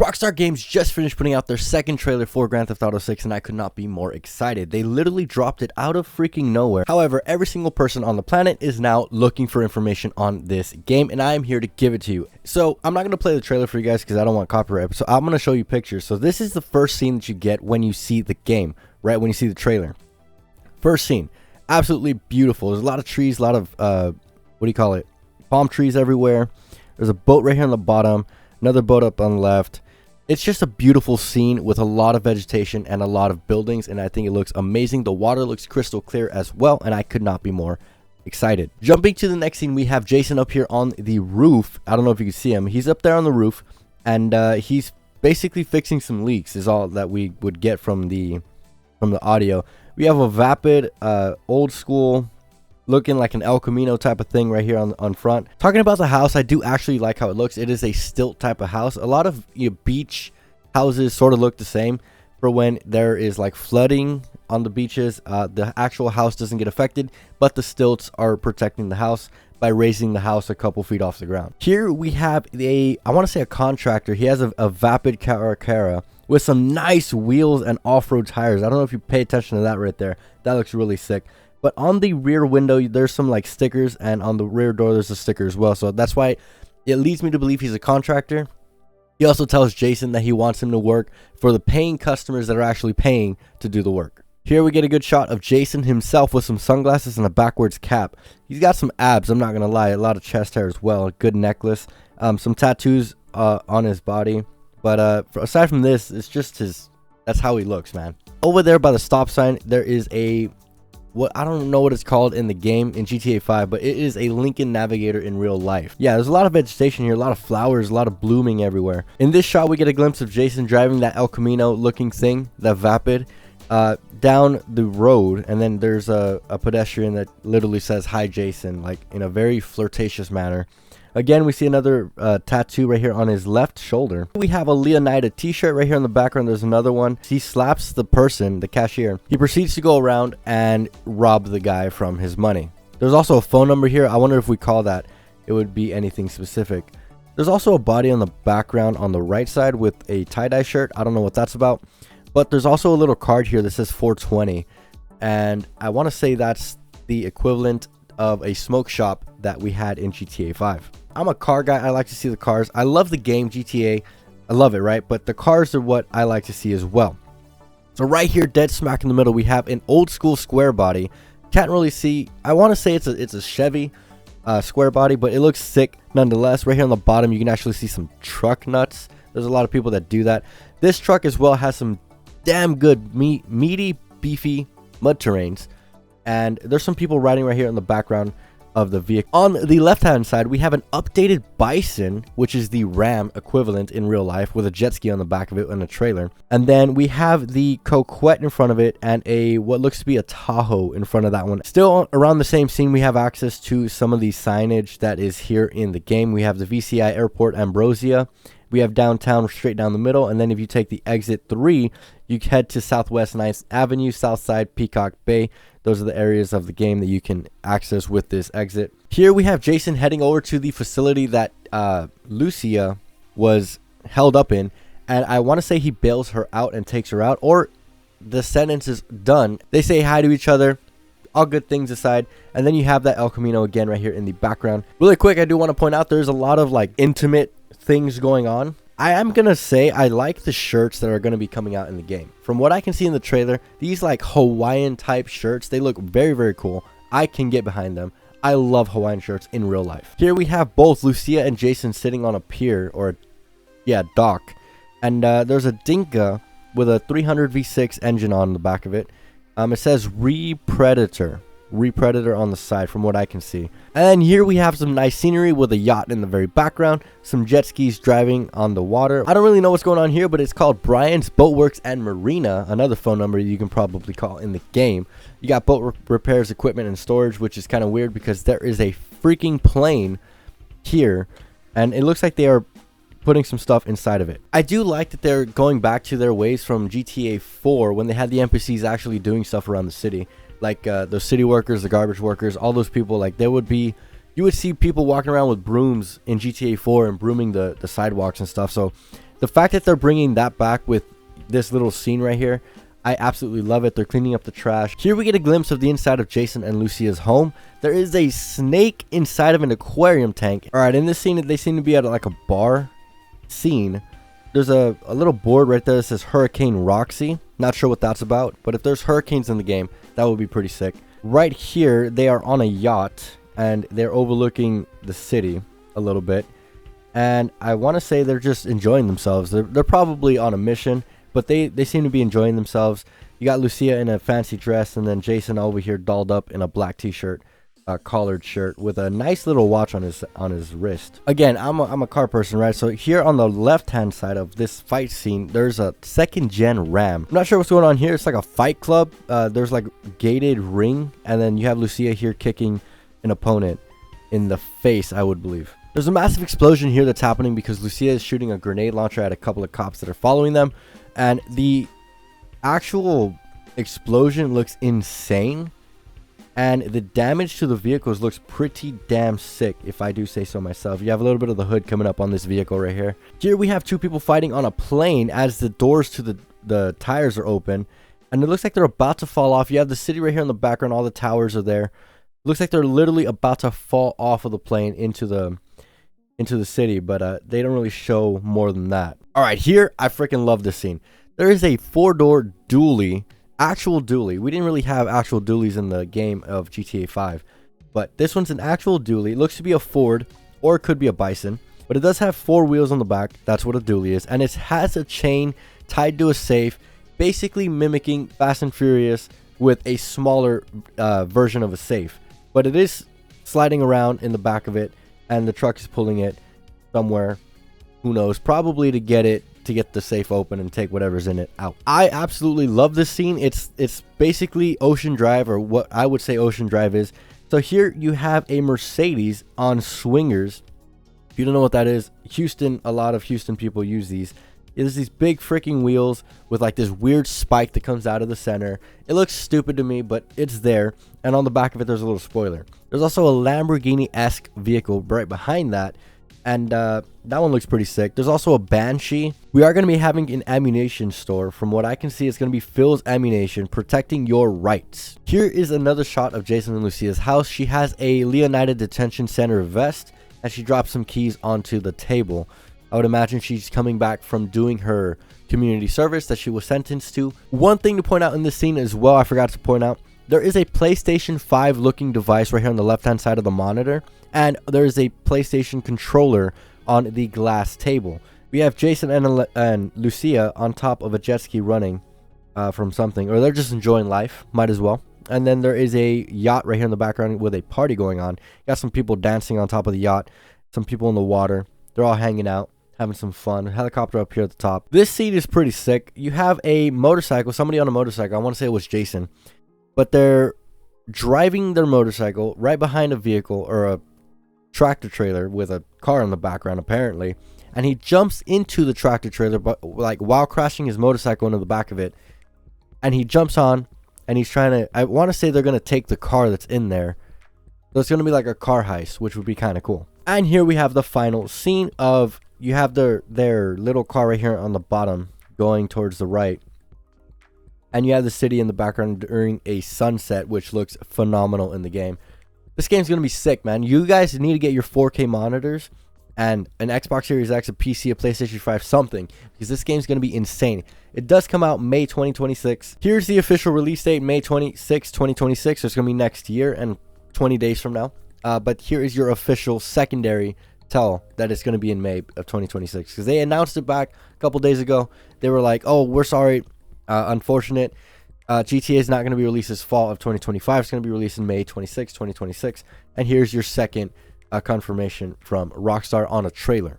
Rockstar Games just finished putting out their second trailer for Grand Theft Auto 6, and I could not be more excited. They literally dropped it out of freaking nowhere. However, every single person on the planet is now looking for information on this game, and I am here to give it to you. So I'm not going to play the trailer for you guys because I don't want copyright, so I'm going to show you pictures. So this is the first scene that you get when you see the game, right? When you see the trailer. First scene, absolutely beautiful. There's a lot of trees, a lot of, what do you call it? Palm trees everywhere. There's a boat right here on the bottom. Another boat up on the left. It's just a beautiful scene with a lot of vegetation and a lot of buildings, and I think it looks amazing. The water looks crystal clear as well, and I could not be more excited. Jumping to the next scene, we have Jason up here on the roof. I don't know if you can see him. He's up there on the roof, and he's basically fixing some leaks is all that we would get from the audio. We have a vapid, old school, looking like an El Camino type of thing right here on front. Talking about the house, I do actually like how it looks. It is a stilt type of house. A lot of beach houses sort of look the same for when there is like flooding on the beaches. The actual house doesn't get affected, but the stilts are protecting the house by raising the house a couple feet off the ground. Here we have I want to say a contractor. He has a vapid Caracara with some nice wheels and off-road tires. I don't know if you pay attention to that right there. That looks really sick. But on the rear window, there's some like stickers, and on the rear door, there's a sticker as well. So that's why it leads me to believe he's a contractor. He also tells Jason that he wants him to work for the paying customers that are actually paying to do the work. Here we get a good shot of Jason himself with some sunglasses and a backwards cap. He's got some abs, I'm not going to lie. A lot of chest hair as well. A good necklace. Some tattoos on his body. But aside from this, it's just that's how he looks, man. Over there by the stop sign, there is I don't know what it's called in the game in GTA 5, but it is a Lincoln Navigator in real life. Yeah, there's a lot of vegetation here, a lot of flowers, a lot of blooming everywhere. In this shot, we get a glimpse of Jason driving that El Camino looking thing, that vapid, down the road, and then there's a pedestrian that literally says, "Hi, Jason," like in a very flirtatious manner. Again, we see another tattoo right here on his left shoulder. We have a Leonida t-shirt right here in the background. There's another one. He slaps the person, the cashier. He proceeds to go around and rob the guy from his money. There's also a phone number here. I wonder if we call that, it would be anything specific. There's also a body on the background on the right side with a tie-dye shirt. I don't know what that's about. But there's also a little card here that says 420. And I want to say that's the equivalent of a smoke shop that we had in GTA 5. I'm a car guy. I like to see the cars. I love the game GTA. I love it, right? But the cars are what I like to see as well. So right here, dead smack in the middle, we have an old school square body. Can't really see. I want to say it's a Chevy square body, but it looks sick nonetheless. Right here on the bottom, you can actually see some truck nuts. There's a lot of people that do that. This truck as well has some damn good meaty, beefy mud terrains. And there's some people riding right here in the background of the vehicle. On the left hand side, we have an updated Bison, which is the Ram equivalent in real life, with a jet ski on the back of it and a trailer. And then we have the Coquette in front of it and what looks to be a Tahoe in front of that one. Still around the same scene, we have access to some of the signage that is here in the game. We have the VCI Airport Ambrosia. We have downtown straight down the middle, and then if you take the exit 3, you head to Southwest 9th Avenue, Southside, Peacock Bay. Those are the areas of the game that you can access with this exit. Here we have Jason heading over to the facility that Lucia was held up in, and I want to say he bails her out and takes her out, or the sentence is done. They say hi to each other, all good things aside, and then you have that El Camino again right here in the background. Really quick, I do want to point out there's a lot of like intimate things going on. I am gonna say I like the shirts that are gonna be coming out in the game. From what I can see in the trailer, these like Hawaiian type shirts, they look very, very cool. I can get behind them. I love Hawaiian shirts in real life. Here we have both Lucia and Jason sitting on a pier, or dock, and there's a Dinka with a 300 V6 engine on the back of it. It says Repredator on the side from what I can see. And here we have some nice scenery with a yacht in the very background, some jet skis driving on the water. I don't really know what's going on here, but it's called Brian's Boatworks and Marina, another phone number you can probably call in the game. You got boat repairs, equipment, and storage, which is kind of weird because there is a freaking plane here, and it looks like they are putting some stuff inside of it. I do like that they're going back to their ways from GTA 4 when they had the NPCs actually doing stuff around the city. Like those city workers, the garbage workers, all those people, like you would see people walking around with brooms in GTA 4 and brooming the sidewalks and stuff. So The fact that they're bringing that back with this little scene right here, I absolutely love it. They're cleaning up the trash. Here we get a glimpse of the inside of Jason and Lucia's home. There is a snake inside of an aquarium tank. All right, in this scene, they seem to be at like a bar scene. There's a little board right there that says Hurricane Roxy. Not sure what that's about, but if there's hurricanes in the game, that would be pretty sick. Right here, they are on a yacht, and they're overlooking the city a little bit. And I want to say they're just enjoying themselves. They're probably on a mission, but they seem to be enjoying themselves. You got Lucia in a fancy dress, and then Jason over here dolled up in a black t-shirt, collared shirt with a nice little watch on his wrist. Again, I'm a car person, right? So here on the left hand side of this fight scene, there's a second gen Ram. I'm not sure what's going on here. It's like a fight club. There's like gated ring, and then you have Lucia here kicking an opponent in the face, I would believe. There's a massive explosion here that's happening because Lucia is shooting a grenade launcher at a couple of cops that are following them, and the actual explosion looks insane. And the damage to the vehicles looks pretty damn sick, if I do say so myself. You have a little bit of the hood coming up on this vehicle right here. Here we have two people fighting on a plane as the doors to the tires are open. And it looks like they're about to fall off. You have the city right here in the background. All the towers are there. Looks like they're literally about to fall off of the plane into the city. But they don't really show more than that. All right, here, I freaking love this scene. There is a 4-door dually. Actual dually. We didn't really have actual dualies in the game of GTA 5, but this one's an actual dually. It looks to be a Ford, or it could be a Bison, but it does have 4 wheels on the back. That's what a dually is, and it has a chain tied to a safe, basically mimicking Fast and Furious with a smaller version of a safe. But it is sliding around in the back of it, and the truck is pulling it somewhere, who knows, probably to get the safe open and take whatever's in it out. I absolutely love this scene. It's basically Ocean Drive, or what I would say Ocean Drive is. So here you have a Mercedes on swingers. If you don't know what that is, Houston, a lot of Houston people use these. There's these big freaking wheels with like this weird spike that comes out of the center. It looks stupid to me, but it's there. And on the back of it, there's a little spoiler. There's also a Lamborghini-esque vehicle right behind that. And that one looks pretty sick. There's also a Banshee. We are going to be having an ammunition store. From what I can see, it's going to be Phil's Ammunition, protecting your rights. Here is another shot of Jason and Lucia's house. She has a Leonida Detention Center vest, and she drops some keys onto the table. I would imagine she's coming back from doing her community service that she was sentenced to. One thing to point out in this scene as well, I forgot to point out, there is a PlayStation 5 looking device right here on the left hand side of the monitor, and there is a PlayStation controller on the glass table. We have Jason and Lucia on top of a jet ski running from something, or they're just enjoying life, might as well. And then there is a yacht right here in the background with a party going on. You got some people dancing on top of the yacht, some people in the water. They're all hanging out, having some fun. A helicopter up here at the top. This scene is pretty sick. You have a motorcycle, somebody on a motorcycle. I want to say it was Jason, but they're driving their motorcycle right behind a vehicle or a tractor trailer with a car in the background apparently, and he jumps into the tractor trailer, but like while crashing his motorcycle into the back of it, and he jumps on, and he's trying to, I want to say they're going to take the car that's in there, so it's going to be like a car heist, which would be kind of cool. And here we have the final scene of, you have their little car right here on the bottom going towards the right, and you have the city in the background during a sunset, which looks phenomenal in the game. This game's going to be sick, man. You guys need to get your 4K monitors and an Xbox Series X, a PC, a PlayStation 5, something, because this game's going to be insane. It does come out May 2026. Here's the official release date, May 26, 2026. So it's going to be next year and 20 days from now. But here is your official secondary tell that it's going to be in May of 2026, because they announced it back a couple days ago. They were like, oh, we're sorry, unfortunate. GTA is not going to be released this fall of 2025. It's going to be released in May 26, 2026. And here's your second confirmation from Rockstar on a trailer.